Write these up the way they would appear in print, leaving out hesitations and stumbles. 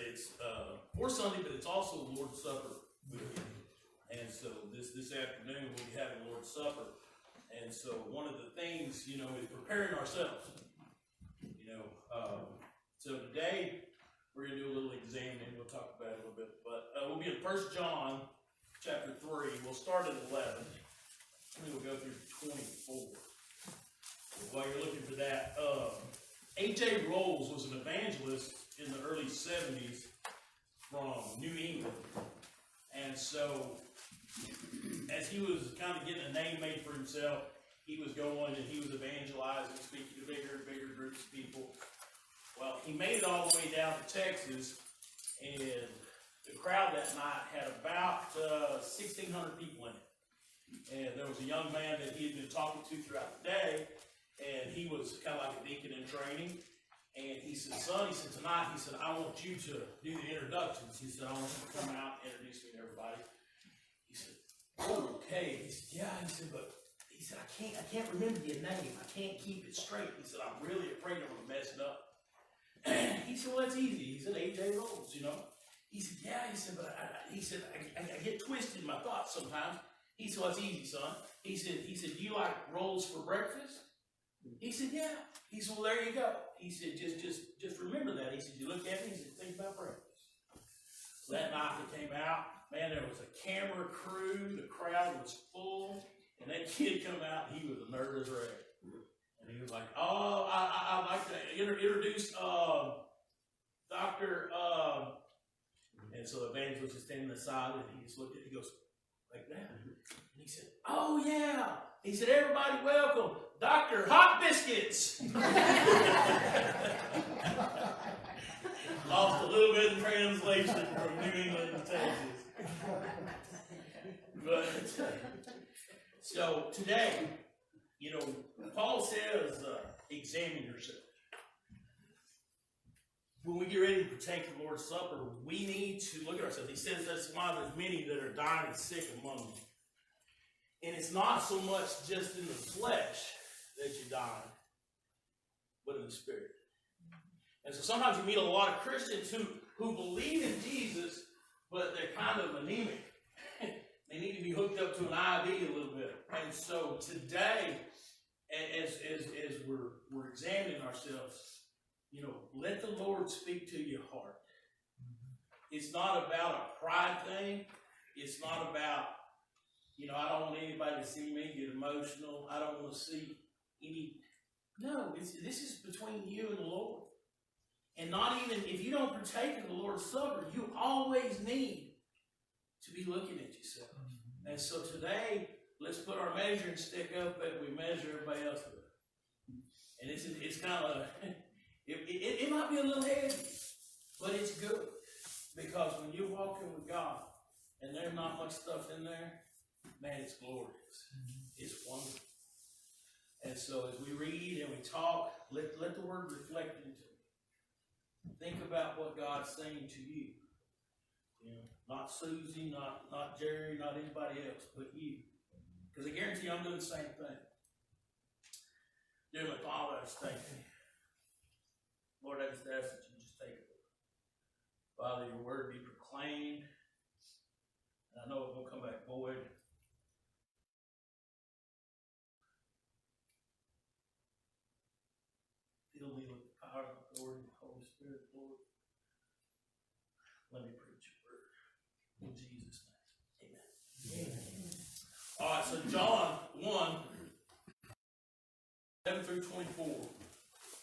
it's for Sunday, but it's also Lord's Supper weekend. And so this afternoon we'll be having Lord's Supper. And so one of the things, is preparing ourselves. So today we're going to do a little examining. We'll talk about it a little bit. But we'll be in 1 John chapter 3. We'll start at 11. And we'll go through 24. While you're looking for that, A.J. Rolls was an evangelist in the early 70s from New England. And so, as he was kind of getting a name made for himself, he was going and he was evangelizing, speaking to bigger and bigger groups of people. Well, he made it all the way down to Texas, and the crowd that night had about 1,600 people in it. And there was a young man that he had been talking to throughout the day, and he was kind of like a deacon in training. And he said, son, tonight, I want you to do the introductions. He said, I want you to come out and introduce me to everybody. He said, oh, okay. He said, yeah. He said, but I can't remember your name. I can't keep it straight. He said, I'm really afraid I'm going to mess it up. He said, well, that's easy. He said, A.J. Rolls, He said, yeah. He said, but I get twisted in my thoughts sometimes. He said, well, it's easy, son. He said, do you like rolls for breakfast? He said, yeah. He said, well, there you go. He said, just remember that. He said, you look at me, he said, think about breakfast. So that night they came out, man, there was a camera crew, the crowd was full, and that kid come out, and he was a nervous wreck. And he was like, oh, I'd like to introduce Dr. And so the evangelist is standing aside, and he just looked at it, he goes, like that. And he said, oh, yeah. He said, everybody welcome Dr. Hot Biscuits. Lost a little bit in translation from New England to Texas. But, so today, Paul says, examine yourself. When we get ready to partake the Lord's Supper, we need to look at ourselves. He says that's why there's many that are dying and sick among you. And it's not so much just in the flesh that you die, but in the spirit. And so sometimes you meet a lot of Christians who believe in Jesus, but they're kind of anemic. They need to be hooked up to an IV a little bit. And so today, as we're examining ourselves, let the Lord speak to your heart. It's not about a pride thing. It's not about, I don't want anybody to see me get emotional. I don't want to see any. No, this is between you and the Lord. And not even, if you don't partake of the Lord's Supper, you always need to be looking at yourself. And so today, let's put our measuring stick up that we measure everybody else with. And it's kind of, it might be a little heavy, but it's good. Because when you're walking with God, and there's not much stuff in there, man, it's glorious. It's wonderful. And so as we read and we talk, let the word reflect into it. Think about what God's saying to you. Not Susie, not Jerry, not anybody else, but you. Because I guarantee you I'm doing the same thing. Dear my Father, I just thank you. Lord, I just ask that you just take it. Father, your word be proclaimed. And I know it won't come back void. Fill me with the power and authority of the Holy Spirit, Lord. Let me preach your word. In Jesus' name. Amen. Amen. All right, so John 1, 7 through 24.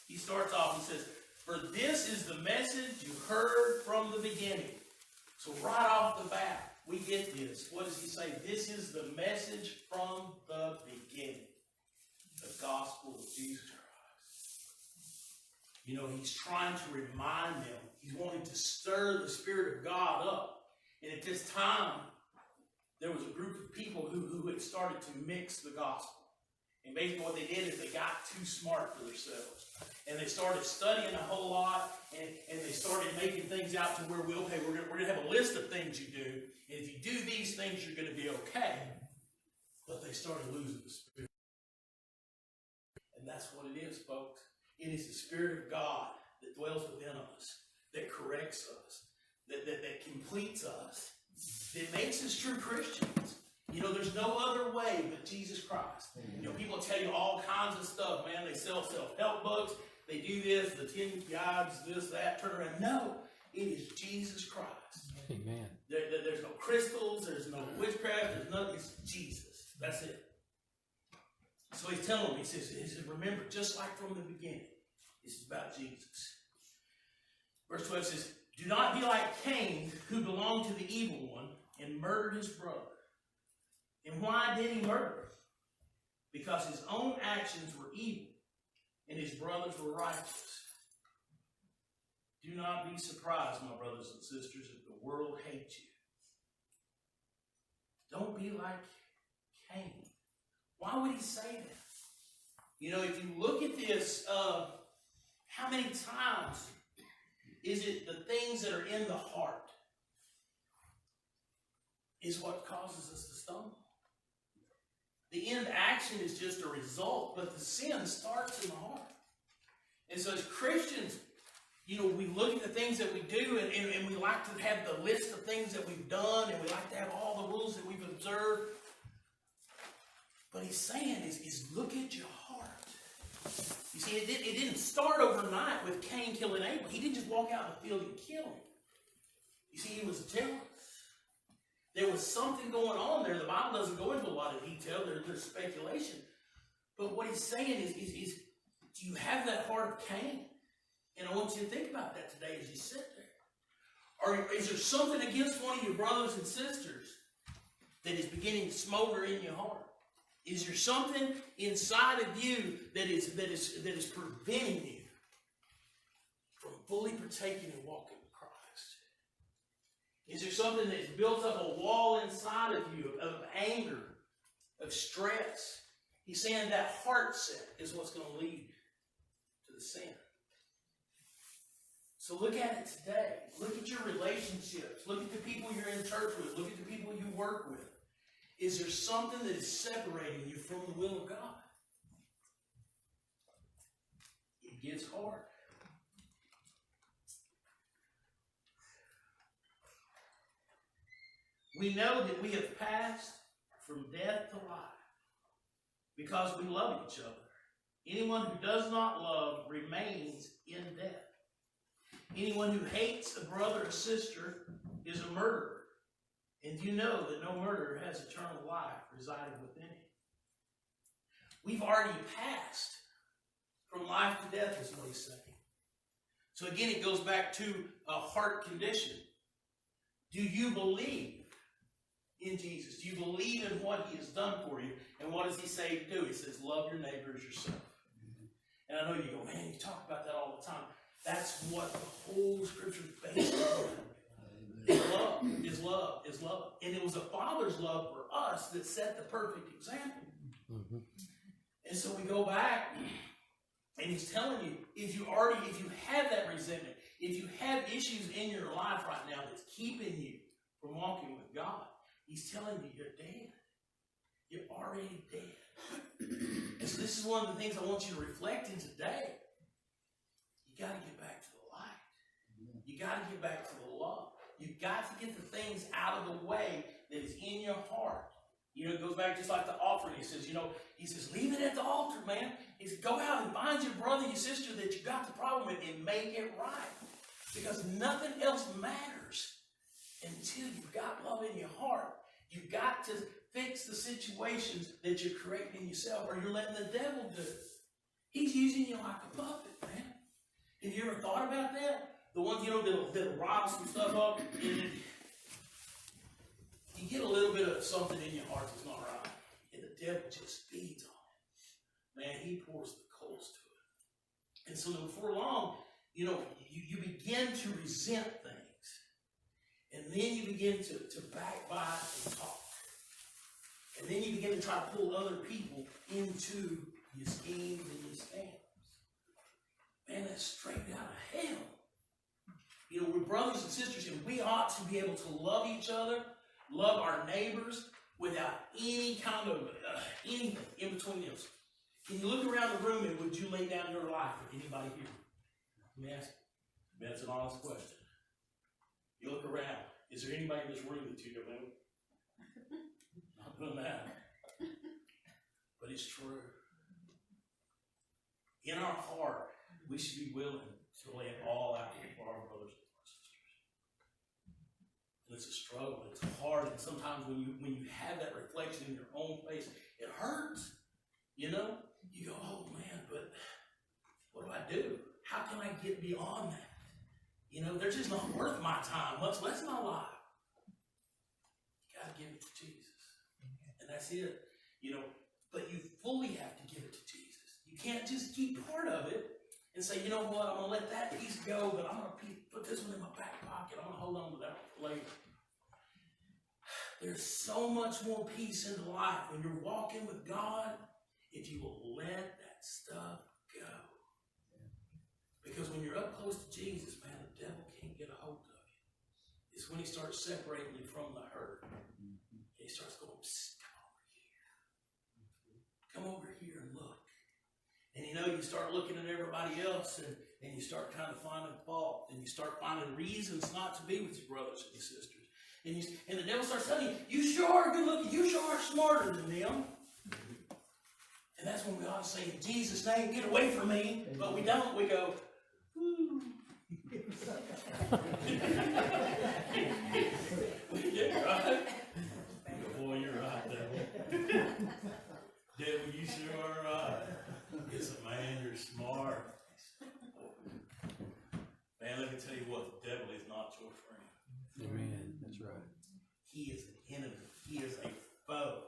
He starts off and says, for this is the message you heard from the beginning. So right off the bat, we get this. What does he say? This is the message from the beginning. The gospel of Jesus Christ. He's trying to remind them. He's wanting to stir the Spirit of God up. And at this time, there was a group of people who had started to mix the gospel. And basically what they did is they got too smart for themselves. And they started studying a whole lot, and they started making things out to where we're going to have a list of things you do, and if you do these things, you're going to be okay. But they started losing the Spirit. And that's what it is, folks. It is the Spirit of God that dwells within us, that corrects us, that completes us, that makes us true Christians. You know, there's no other way but Jesus Christ. You know, people tell you all kinds of stuff, man. They sell self-help books. They do this, the 10 guides, this, that, turn around. No, it is Jesus Christ. Amen. There's no crystals, there's no witchcraft, there's nothing. It's Jesus. That's it. So he's telling them, he says, remember, just like from the beginning, this is about Jesus. Verse 12 says, do not be like Cain, who belonged to the evil one and murdered his brother. And why did he murder him? Because his own actions were evil and his brothers were righteous. Do not be surprised, my brothers and sisters, if the world hates you. Don't be like Cain. Why would he say that? You know, if you look at this, how many times is it the things that are in the heart is what causes us to stumble? The end action is just a result, but the sin starts in the heart. And so as Christians, you know, we look at the things that we do, and we like to have the list of things that we've done, and we like to have all the rules that we've observed. But he's saying is look at your heart. You see, it didn't start overnight with Cain killing Abel. He didn't just walk out in the field and kill him. You see, he was jealous. There was something going on there. The Bible doesn't go into a lot of detail. There's speculation. But what he's saying is do you have that heart of Cain? And I want you to think about that today as you sit there. Or is there something against one of your brothers and sisters that is beginning to smolder in your heart? Is there something inside of you that is preventing you from fully partaking and walking with Christ? Is there something that's built up a wall inside of you of anger, of stress? He's saying that heart set is what's going to lead to the sin. So look at it today. Look at your relationships. Look at the people you're in church with. Look at the people you work with. Is there something that is separating you from the will of God? It gets hard. We know that we have passed from death to life because we love each other. Anyone who does not love remains in death. Anyone who hates a brother or sister is a murderer. And you know that no murderer has eternal life residing within him. We've already passed from life to death, is what he's saying. So again, it goes back to a heart condition. Do you believe in Jesus? Do you believe in what he has done for you? And what does he say to do? He says, love your neighbor as yourself. And I know you go, man, you talk about that all the time. That's what the whole scripture is based on. Is love. And it was the Father's love for us that set the perfect example. Mm-hmm. And so we go back, and he's telling you, if you have that resentment, if you have issues in your life right now that's keeping you from walking with God, he's telling you you're dead. You're already dead. And so this is one of the things I want you to reflect in today. You got to get back to the light. You got to get back to the love. You've got to get the things out of the way that is in your heart. You know, it goes back just like the offering. He says, leave it at the altar, man. He says, go out and find your brother, your sister that you got the problem with and make it right. Because nothing else matters until you've got love in your heart. You've got to fix the situations that you're creating in yourself, or you're letting the devil do it. He's using you like a puppet, man. Have you ever thought about that? The ones, that'll rile some stuff up, and you get a little bit of something in your heart that's not right, and the devil just feeds on it. Man, he pours the coals to it. And so before long, you begin to resent things. And then you begin to backbite and talk. And then you begin to try to pull other people into your schemes and your scams. Man, that's straight out of hell. We're brothers and sisters, and we ought to be able to love each other, love our neighbors, without any kind of anything in between us. Can you look around the room and would you lay down your life for anybody here? Let me ask you. That's an honest question. You look around. Is there anybody in this room that you don't know? Not doing that. But it's true. In our heart, we should be willing to lay it all out for our brothers and our sisters. And it's a struggle. It's hard. And sometimes when you have that reflection in your own face, it hurts. You know? You go, oh man, but what do I do? How can I get beyond that? You know, they're just not worth my time, much less my life. You got to give it to Jesus. And that's it. You know, but you fully have to give it to Jesus. You can't just keep part of it and say, you know what, I'm going to let that piece go, but I'm going to put this one in my back pocket. I'm going to hold on to that one for later. There's so much more peace in life when you're walking with God if you will let that stuff go. Because when you're up close to Jesus, man, the devil can't get a hold of you. It's when he starts separating you from the herd. He starts going, psst, come over here and look. And you know, you start looking at everybody else and you start kind of finding fault. And you start finding reasons not to be with your brothers and your sisters. And the devil starts telling you, you sure are good looking, you sure are smarter than them. And that's when we ought to say, in Jesus' name, get away from me. But we don't. We go, whoo. We did, right? Boy, you're right, devil. Devil, you sure are right. Yes, man, you're smart. Man, let me tell you what, the devil is not your friend. Amen. That's right. He is an enemy. He is a foe.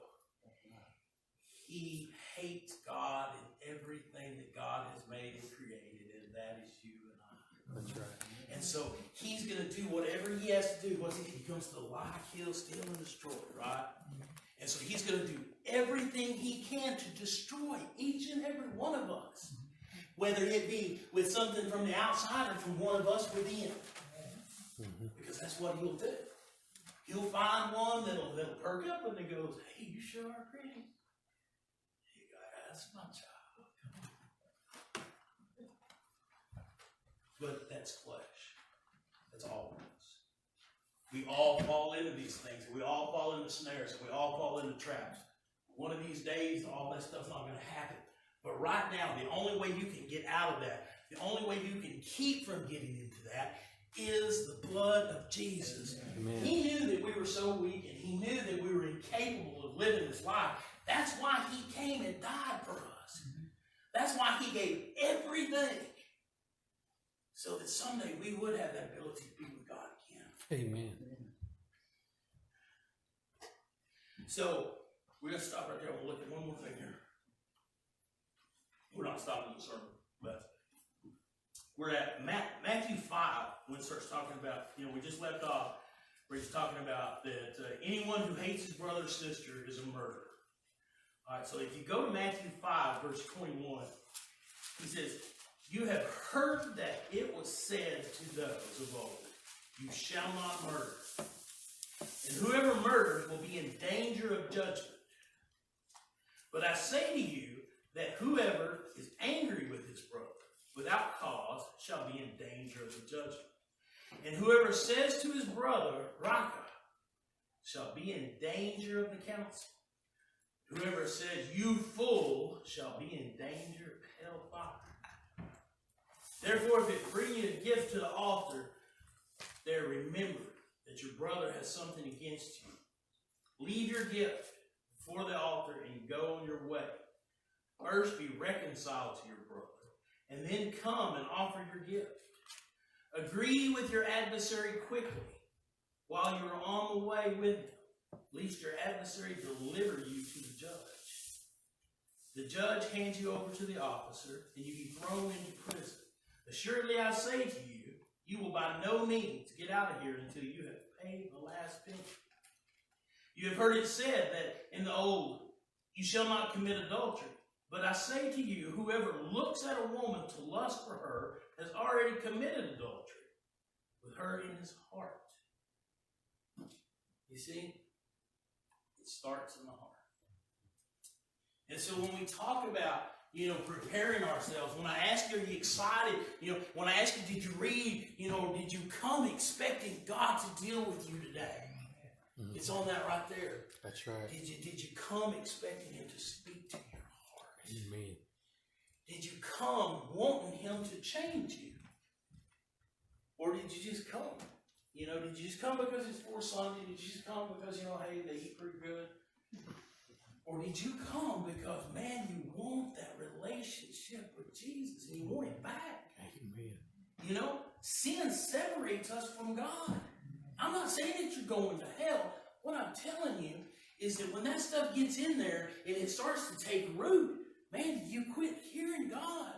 He hates God and everything that God has made and created, and that is you and I. That's right. And so he's going to do whatever he has to do. He comes to lie, kill, steal, and destroy, right? And so he's going to do everything he can to destroy each and every one of us, whether it be with something from the outside or from one of us within. Because that's what he'll do. He'll find one that'll perk up and he goes, hey, you sure are pretty. You go, that's my child. But that's flesh. That's all of us. We all fall into these things. We all fall into snares. And we all fall into traps. One of these days, all that stuff's not going to happen. But right now, the only way you can get out of that, the only way you can keep from getting into that, is the blood of Jesus. Amen. He knew that we were so weak, and he knew that we were incapable of living this life. That's why he came and died for us. That's why he gave everything, so that someday we would have that ability to be with God again. Amen. So, we're going to stop right there. We'll look at one more thing here. We're not stopping the sermon, but we're at Matthew 5 when it starts talking about, we just left off where he's talking about that anyone who hates his brother or sister is a murderer. All right, so if you go to Matthew 5, verse 21, he says, you have heard that it was said to those of old, you shall not murder. And whoever murders will be in danger of judgment. But I say to you that whoever is angry with his brother without cause shall be in danger of the judgment. And whoever says to his brother, Raka, shall be in danger of the council. Whoever says, you fool, shall be in danger of hellfire. Therefore, if it bring you a gift to the altar, there remember that your brother has something against you. Leave your gift before the altar and go on your way. First be reconciled to your brother, and then come and offer your gift. Agree with your adversary quickly while you are on the way with him, lest your adversary deliver you to the judge. The judge hands you over to the officer, and you be thrown into prison. Assuredly I say to you, you will by no means get out of here until you have paid the last penny. You have heard it said that in the old, you shall not commit adultery. But I say to you, whoever looks at a woman to lust for her has already committed adultery with her in his heart. You see, it starts in the heart. And so when we talk about, preparing ourselves. When I ask you, are you excited? When I ask you, did you read? Did you come expecting God to deal with you today? Mm-hmm. It's on that right there. That's right. Did you come expecting Him to speak to your heart? Amen. Did you come wanting Him to change you? Or did you just come? Did you just come because it's for Sunday? Did you just come because, hey, they eat pretty good? Or did you come because, man, you want that relationship with Jesus and you want it back? Amen. Sin separates us from God. I'm not saying that you're going to hell. What I'm telling you is that when that stuff gets in there and it starts to take root, man, you quit hearing God.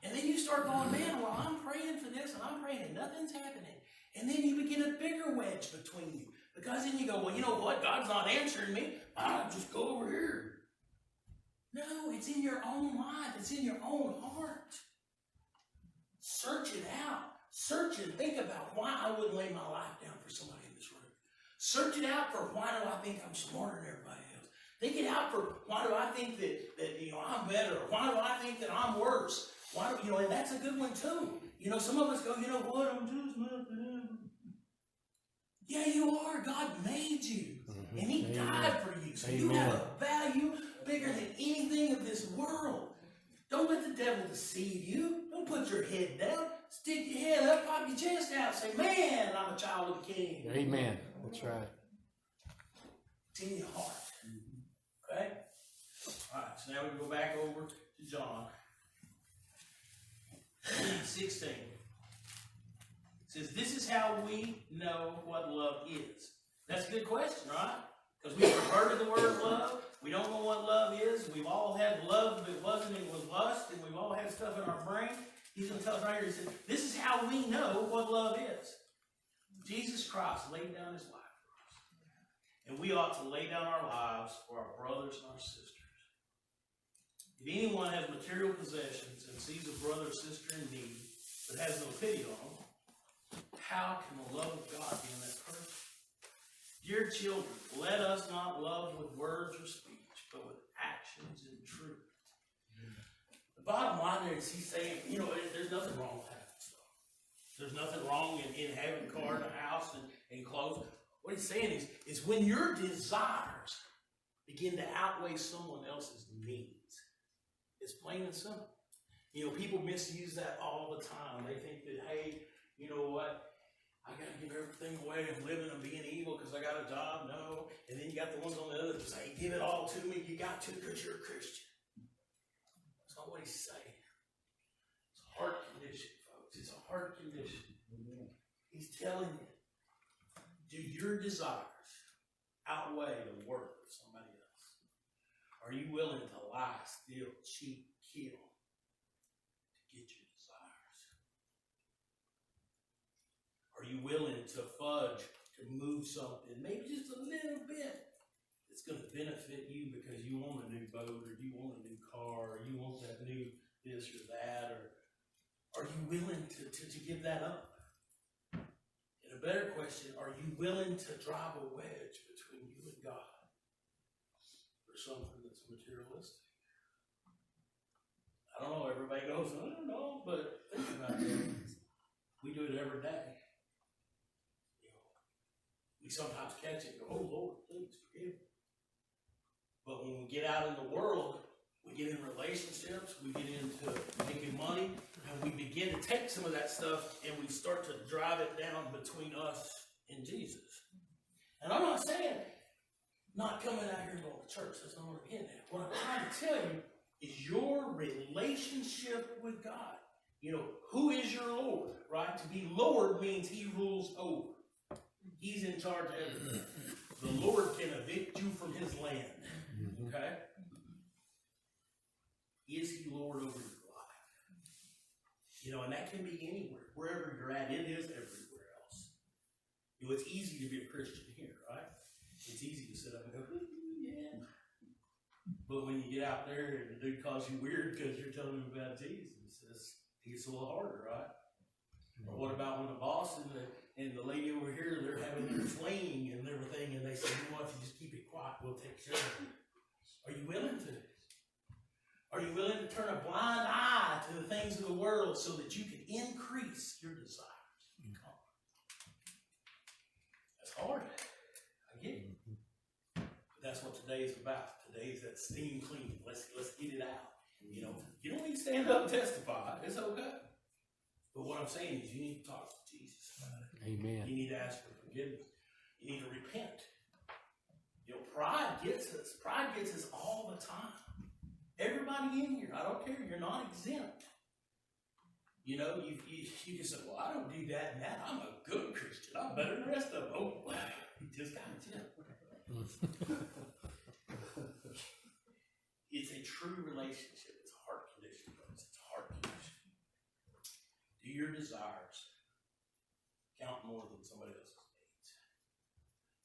And then you start going, man, well, I'm praying for this and I'm praying and nothing's happening. And then you begin a bigger wedge between you. Because then you go, well, you know what? God's not answering me. I'll just go over here. No, it's in your own life. It's in your own heart. Search it out. Search and think about why I wouldn't lay my life down for somebody in this room. Search it out for why do I think I'm smarter than everybody else. Think it out for why do I think that I'm better. Or why do I think that I'm worse. And that's a good one too. Some of us go, you know what? I'm just nothing. Yeah, you are. God made you. Mm-hmm. And He died for you. So you have a value bigger than anything of this world. Don't let the devil deceive you. Don't put your head down. Stick your head up, pop your chest out, say, man, I'm a child of the King. Amen. That's right. It's in your heart. Okay? All right, so now we go back over to John 16. It says, this is how we know what love is. That's a good question, right? Because we've heard the word love. We don't know what love is. We've all had love that wasn't, it was lust, and we've all had stuff in our brain. He's going to tell us right here, he said, this is how we know what love is. Jesus Christ laid down His life for us. And we ought to lay down our lives for our brothers and our sisters. If anyone has material possessions and sees a brother or sister in need, but has no pity on them, how can the love of God be in that person? Dear children, let us not love with words or speech, but with actions and truth. The bottom line there is He's saying, there's nothing wrong with having stuff. There's nothing wrong in having a car and a house and clothes. What He's saying is when your desires begin to outweigh someone else's needs, it's plain and simple. People misuse that all the time. They think that, hey, you know what? I got to give everything away. I'm living and being evil because I got a job. No. And then you got the ones on the other that say, give it all to me. You got to because you're a Christian. That's not what He's saying. It's a heart condition, folks. It's a heart condition. He's telling you, do your desires outweigh the worth of somebody else? Are you willing to lie, steal, cheat, kill to get your desires? Are you willing to fudge, to move something, maybe just a little bit, that's going to benefit you because you want a new boat, or you want a new car, or you want that new this or that, or are you willing to give that up? And a better question, are you willing to drive a wedge between you and God for something that's materialistic? I don't know, everybody goes, I don't know, but think about that. We do it every day. We sometimes catch it and go, oh Lord, please forgive me. But when we get out in the world, we get in relationships, we get into making money, and we begin to take some of that stuff and we start to drive it down between us and Jesus. And I'm not saying not coming out here and going to church. That's not what I'm getting at. What I'm trying to tell you is your relationship with God. Who is your Lord, right? To be Lord means He rules over. He's in charge of everything. The Lord can evict you from His land. Okay? Is He Lord over your life? And that can be anywhere. Wherever you're at, it is everywhere else. It's easy to be a Christian here, right? It's easy to sit up and go, yeah. But when you get out there and the dude calls you weird because you're telling him about Jesus, it gets a little harder, right? Or what about when the boss and the lady over here, they're having their fling and everything, and they say, you know what, if you just keep it quiet, we'll take care of it. Are you willing to? Are you willing to turn a blind eye to the things of the world so that you can increase your desires? That's hard. I get it. But that's what today is about. Today is that steam cleaning. Let's get it out. You know, you don't need to stand up and testify. It's okay. But what I'm saying is you need to talk to Jesus about it. Amen. You need to ask for forgiveness. You need to repent. You know, pride gets us. Pride gets us all the time. Everybody in here, I don't care, you're not exempt. You know, you can say, well, I don't do that and that. I'm a good Christian. I'm better than the rest of them. Oh, wow. You just got it. It's a true relationship. It's a heart condition, folks. It's a heart condition. Do your desires count more than somebody else's needs?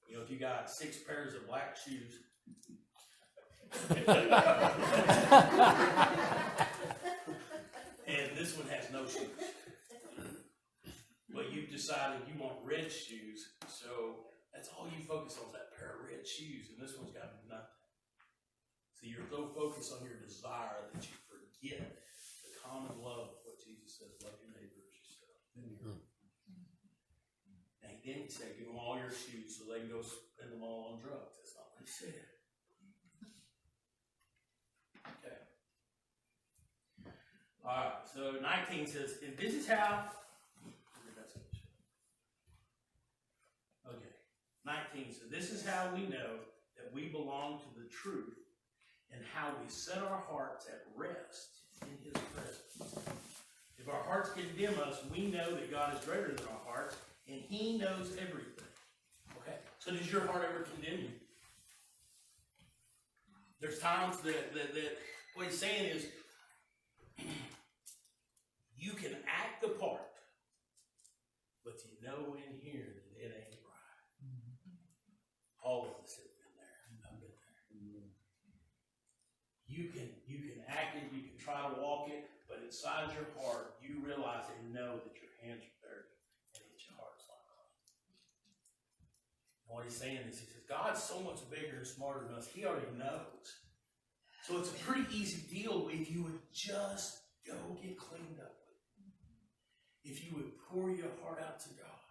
You know, if you got 6 pairs of black shoes, and this one has no shoes, but you've decided you want red shoes, so that's all you focus on is that pair of red shoes, and this one's got nothing. So you're so focused on your desire that you forget the common love of what Jesus says, love your neighbor as yourself. And then he said, give them all your shoes so they can go spend them all on drugs. That's not what he said. Okay. All right, so 19 says, and this is how, okay, 19 says, this is how we know that we belong to the truth and how we set our hearts at rest in his presence. If our hearts condemn us, we know that God is greater than our hearts and he knows everything. Okay, so does your heart ever condemn you? There's times that what he's saying is, you can act the part, but you know in here that it ain't right. All of us have been there. I've been there. You can act it, you can try to walk it, but inside your heart, you realize and know that your hands are dirty and that your heart's not clean. And what he's saying is, he says, God's so much bigger and smarter than us. He already knows. So it's a pretty easy deal if you would just go get cleaned up with it. If you would pour your heart out to God.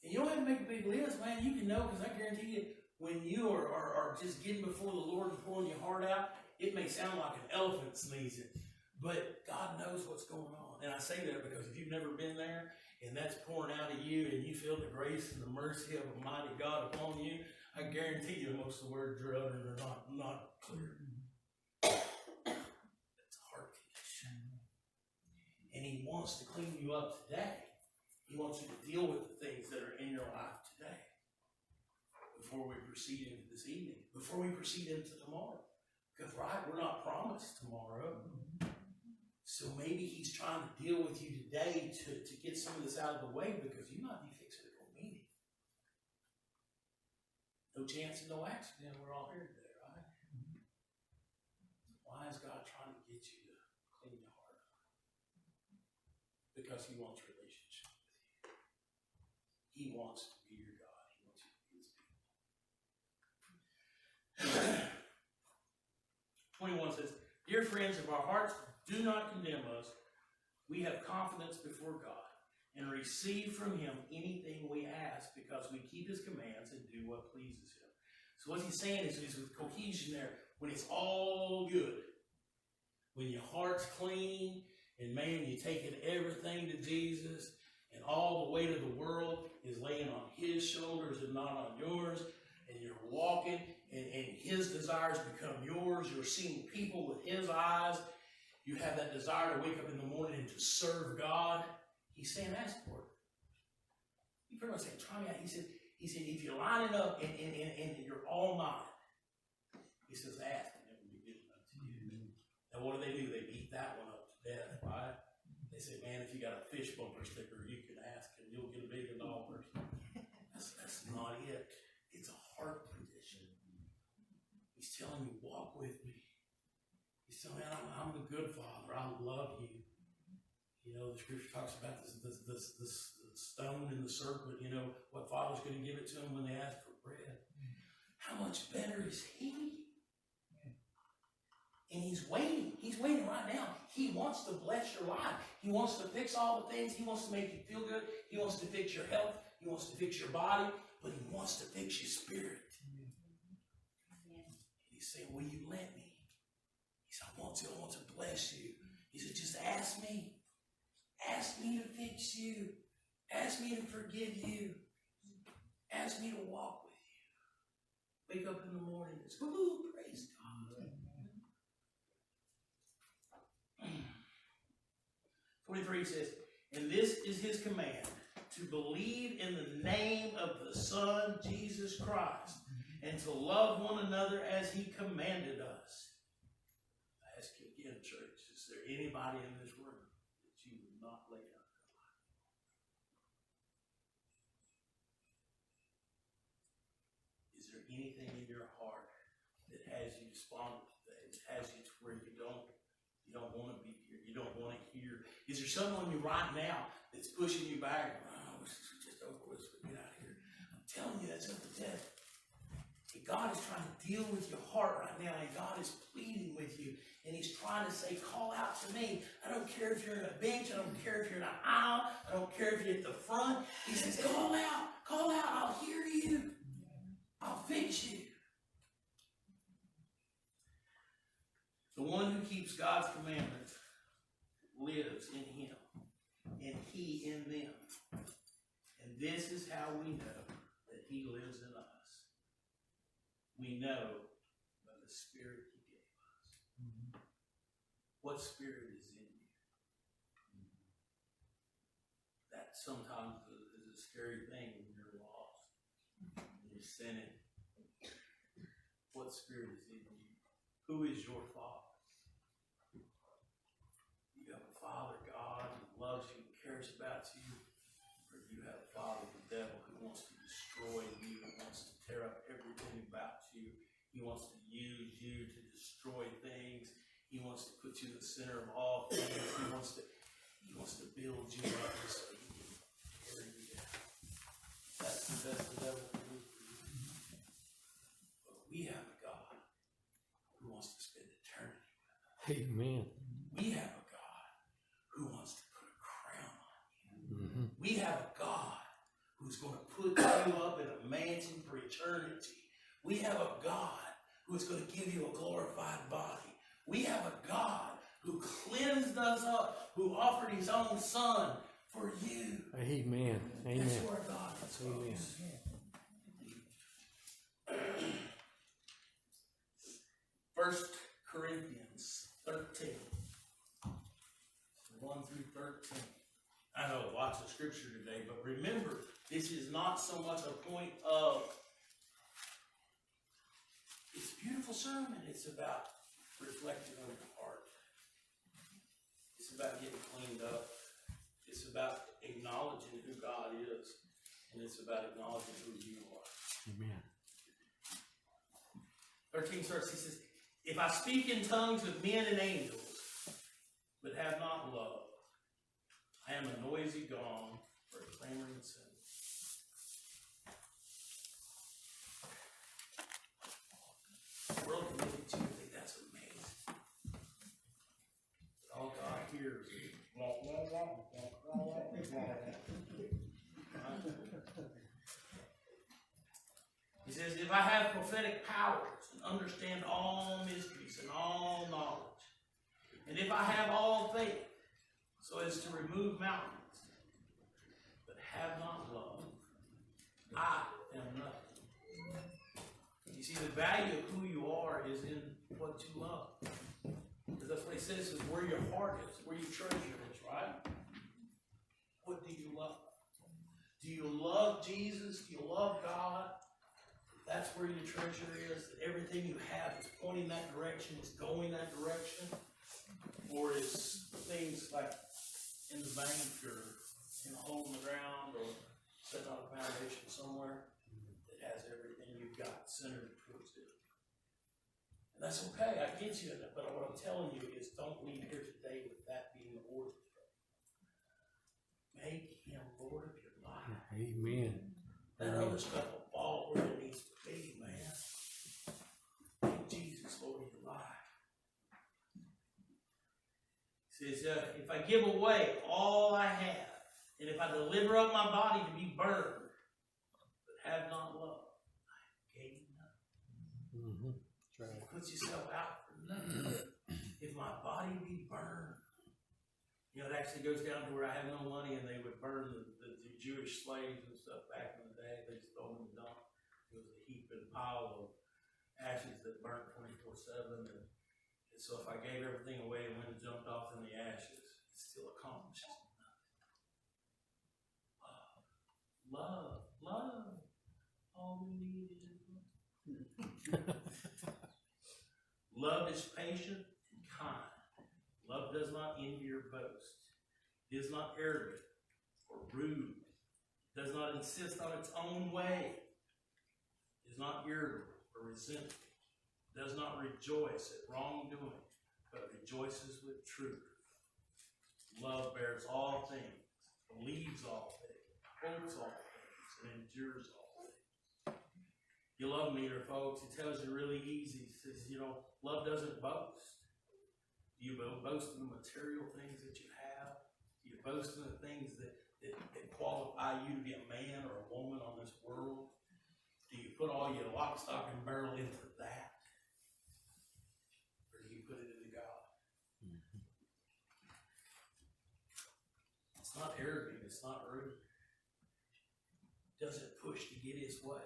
And you don't have to make a big list, man. You can know, because I guarantee you, when you are just getting before the Lord and pouring your heart out, it may sound like an elephant sneezing, but God knows what's going on. And I say that because if you've never been there, and that's pouring out of you, and you feel the grace and the mercy of Almighty God upon you, I guarantee you most of the words you're uttering are not clear. That's a heart condition. And he wants to clean you up today. He wants you to deal with the things that are in your life today. Before we proceed into this evening. Before we proceed into tomorrow. Because, right, we're not promised tomorrow. So maybe he's trying to deal with you today to get some of this out of the way, because you might be fixing to go meet him. No chance and no accident. We're all here today, right? Why is God trying to get you to clean your heart up? Because he wants a relationship with you. He wants to be your God. He wants you to be his people. 21 says, dear friends, if our hearts do not condemn us, we have confidence before God and receive from him anything we ask, because we keep his commands and do what pleases him. So what he's saying is with cohesion there, when it's all good, when your heart's clean, and man, you're taking everything to Jesus, and all the weight of the world is laying on his shoulders and not on yours, and you're walking, and his desires become yours. You're seeing people with his eyes. You have that desire to wake up in the morning and to serve God. He's saying, ask for it. He pretty much said, try me out. He said, if you're lining up and you're all mine, he says, ask and it will be given unto you. Now what do? They beat that one up to death, right? They say, man, if you got a fish bumper sticker, you can ask and you'll get $1 billion. That's not it. It's a heart condition. He's telling you, walk with me. He's telling me, I'm the good Father. I love you. You know, the scripture talks about this stone and the serpent. You know, what Father's going to give it to them when they ask for bread. How much better is he? And he's waiting. He's waiting right now. He wants to bless your life. He wants to fix all the things. He wants to make you feel good. He wants to fix your health. He wants to fix your body. But he wants to fix your spirit. He's saying, will you let me? He said, I want to bless you. He said, just ask me. Ask me to fix you. Ask me to forgive you. Ask me to walk with you. Wake up in the morning and say, woo, praise God. 43 says, and this is his command, to believe in the name of the Son, Jesus Christ, and to love one another as he commanded us. I ask you again, church, is there anybody in this room that you would not lay down your life? Is there anything in your heart that has you despondent today, that has you to where you don't want to be here, you don't want to hear? Is there someone you right now that's pushing you back? Oh, this is just over with, get out of here. I'm telling you, that's of the devil. And God is trying to deal with your heart right now, and God is pleading with you, and he's trying to say, call out to me. I don't care if you're in a bench, I don't care if you're in an aisle, I don't care if you're at the front. He says, call out, I'll hear you. I'll fix you. The one who keeps God's commandments lives in him, and he in them. And this is how we know that he lives in us. We know by the Spirit he gave us. What spirit is in you? That sometimes is a scary thing when you're lost, when you're sinning. What spirit is in you? Who is your Father? You have a Father, God, who loves you and cares about you, or you have a father, the devil, who wants to destroy you and wants to tear up everything about you. He wants to use you to destroy things. He wants to put you in the center of all things. He wants to build you up so he can tear you down. That's the best the devil can do for you. But we have a God who wants to spend eternity with us. Amen. We have a God who wants to put a crown on you. We have a God who's going to put you up in a mansion for eternity. We have a God who's going to give you a glorified body. We have a God who cleansed us up, who offered his own Son for you. Amen. Amen. That's where God is. Amen. 1 Corinthians 13. 1 through 13. I know lots of scripture today, but remember, this is not so much a point of, it's a beautiful sermon. It's about reflecting on your heart. It's about getting cleaned up. It's about acknowledging who God is. And it's about acknowledging who you are. Amen. 13 starts, he says, if I speak in tongues of men and angels, but have not love, I am a noisy gong or a clamoring sin. The world can look at you and think that's amazing. But all God hears is he says, if I have prophetic powers and understand all mysteries and all knowledge, and if I have all faith, so as to remove mountains, but have not love, I am nothing. You see, the value of who you are is in what you love. Because that's what he says, is where your heart is, where your treasure is, right? What do you love? Do you love Jesus? Do you love God? That's where your treasure is. That everything you have is pointing that direction, is going that direction. Or is things like in the bank or in a hole in the ground or setting on a foundation somewhere that has everything you've got centered towards it. And that's okay, I get you, but what I'm telling you is don't leave here today with that being the Lord. Make him Lord of your life. Amen. That other stuff will fall where it needs to be, man. Make Jesus Lord of your life. if I give away all I have, and if I deliver up my body to be burned, but have not love, I gain nothing. That's right. Put yourself out for nothing. If my body be burned, you know, it actually goes down to where I have no money, and they would burn the Jewish slaves and stuff back in the day. They just throw them in the dump. It was a heap and pile of ashes that burnt 24/7. And so if I gave everything away and went and jumped off in the ashes, it still accomplishes nothing. Love. All we need is love. Love is patient and kind. Love does not envy or boast. It is not arrogant or rude. It does not insist on its own way. It is not irritable or resentful. It does not rejoice at wrongdoing, but rejoices with truth. Love bears all things, believes all things, hopes all things, and endures all things. You love meter, folks. It tells you really easy. It says, you know, love doesn't boast. Do you boast in the material things that you have? Do you boast in the things that qualify you to be a man or a woman on this world? Do you put all your lock, stock, and barrel into that? Or do you put it into God? It's not arrogant. It's not rude. It doesn't push to get his way.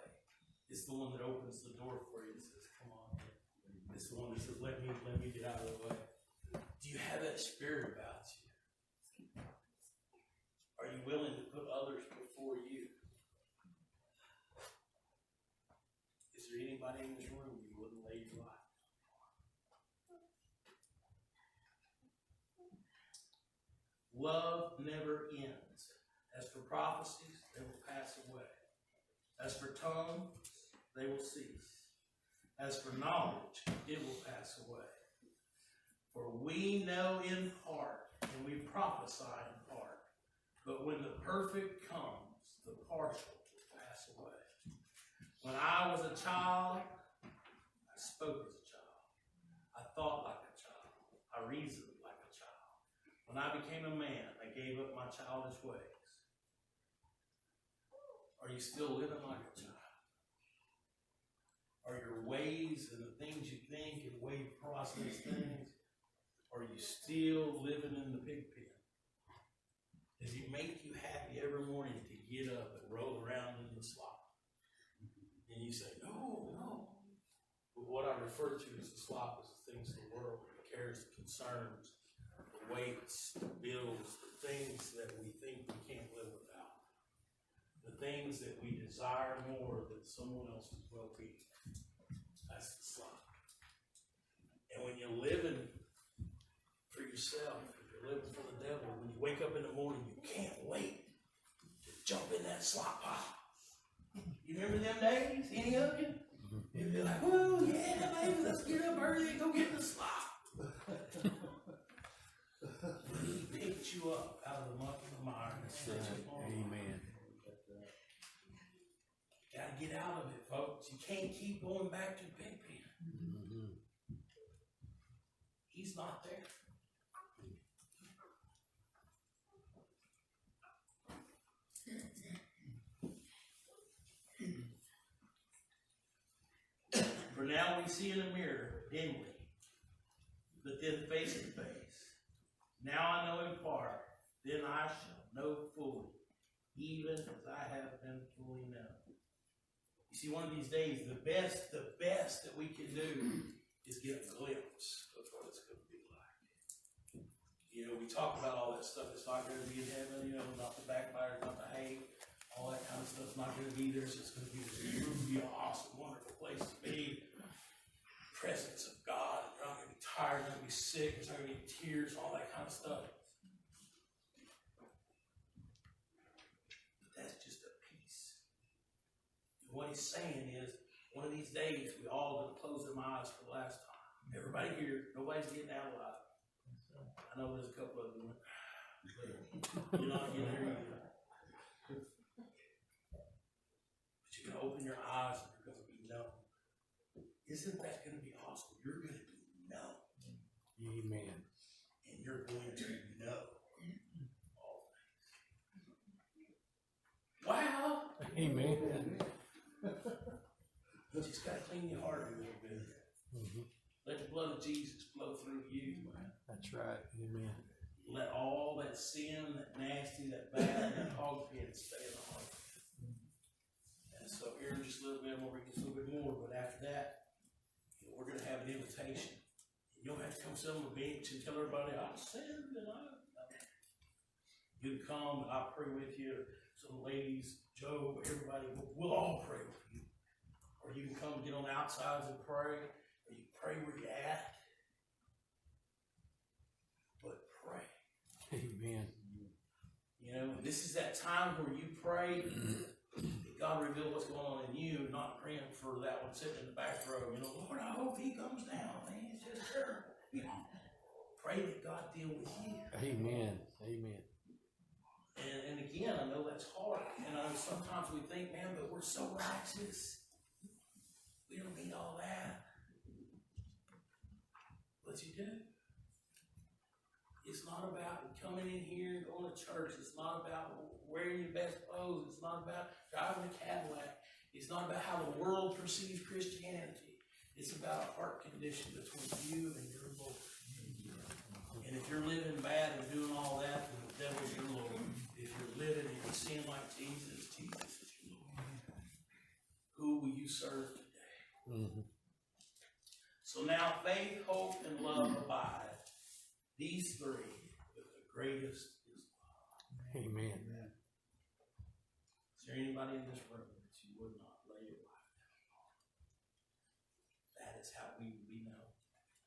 It's the one that opens the door for you and says, come on. It's the one that says, let me get out of the way. Do you have that spirit about you? Are you willing to put others before you? Is there anybody in this room you wouldn't lay your life? Love never ends. As for prophecies, they will pass away. As for tongues, they will cease. As for knowledge, it will pass away. For we know in part, and we prophesy in part. But when the perfect comes, the partial will pass away. When I was a child, I spoke as a child. I thought like a child. I reasoned like a child. When I became a man, I gave up my childish ways. Are you still living like a child? Are your ways and the things you think and way you process things, are you still living in the pig pen? Does it make you happy every morning to get up and roll around in the slop? And you say, no. But what I refer to as the slop is the things of the world, the cares, the concerns, the weights, the bills, the things that we think we can't live without. The things that we desire more than someone else's well-being. That's the slop. And when you're living for yourself, if you're living for the devil, when you wake up in the morning, you can't wait to jump in that slop pile. You remember them days? Any of you? You'd be like, oh yeah, baby, let's get up early and go get in the slop. He picked you up out of the muck and the mire and set you on. Amen. You gotta get out of it, folks. You can't keep going back to the pig pen. He's not there. For now we see in a mirror dimly, but then face to face. Now I know in part, then I shall know fully, even as I have been fully known. You see, one of these days, the best that we can do is get a glimpse of what it's going to be like. You know, we talk about all that stuff that's not going to be in heaven, you know, not the backbiter, not the hate, all that kind of stuff's not going to be there. So it's going to be this groovy, awesome, wonderful place to be. Presence of God. You're not going to be tired, you're not going to be sick, there's not going to be tears, all that kind of stuff. But that's just a piece. And what he's saying is, one of these days, we all going to close them eyes for the last time. Everybody here, nobody's getting out alive. I know there's a couple of them, but you're not getting there either. But you're going to open your eyes and you're going to be known. Isn't that going to be awesome? You're going to be known. Amen. And you're going to know Amen. You just got to clean your heart a little bit. Mhm. Let the blood of Jesus flow through you. That's right. Amen. Let all that sin, that nasty, that bad, that hog pit stay in the heart. And so here in just a little bit, we'll read just a little bit more, but after that, we're going to have an invitation. You don't have to come sit on the bench and tell everybody, I sinned and you can come and I'll pray with you. Some ladies, Joe, everybody, we'll all pray with you. Or you can come and get on the outsides and pray, or you pray where you're at. But pray. Amen. You know, this is that time where you pray that God reveal what's going on in you, not praying for that one sitting in the back row. You know, Lord, I hope he comes down. Man, it's just terrible. You know, pray that God deal with you. Amen. Amen. And again, I know that's hard. And I know sometimes we think, man, but we're so righteous. We don't need all that. But you do. It's not about coming in here and going to church. It's not about wearing your best clothes. It's not about driving a Cadillac. It's not about how the world perceives Christianity. It's about a heart condition between you and your Lord. And if you're living bad and doing all that, then the devil's your Lord. If you're living in sin like Jesus, Jesus is your Lord. Who will you serve today? Mm-hmm. So now faith, hope, and love abide. These three, but the greatest is love. Amen. Is there anybody in this room that you would not lay your life down on? That is how we know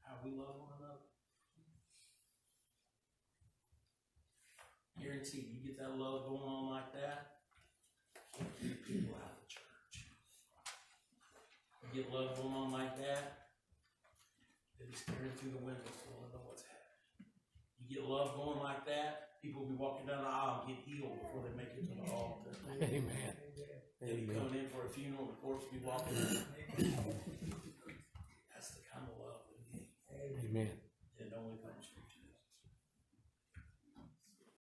how we love one another. Guarantee you get that love going on like that, you can't keep people out of the church. You get love going on like that, they'll be staring through the windows to want to know what's happening. You get love going like that, people will be walking down the aisle and get healed before they make it to the altar. Amen. They'll be coming in for a funeral, and of course, be walking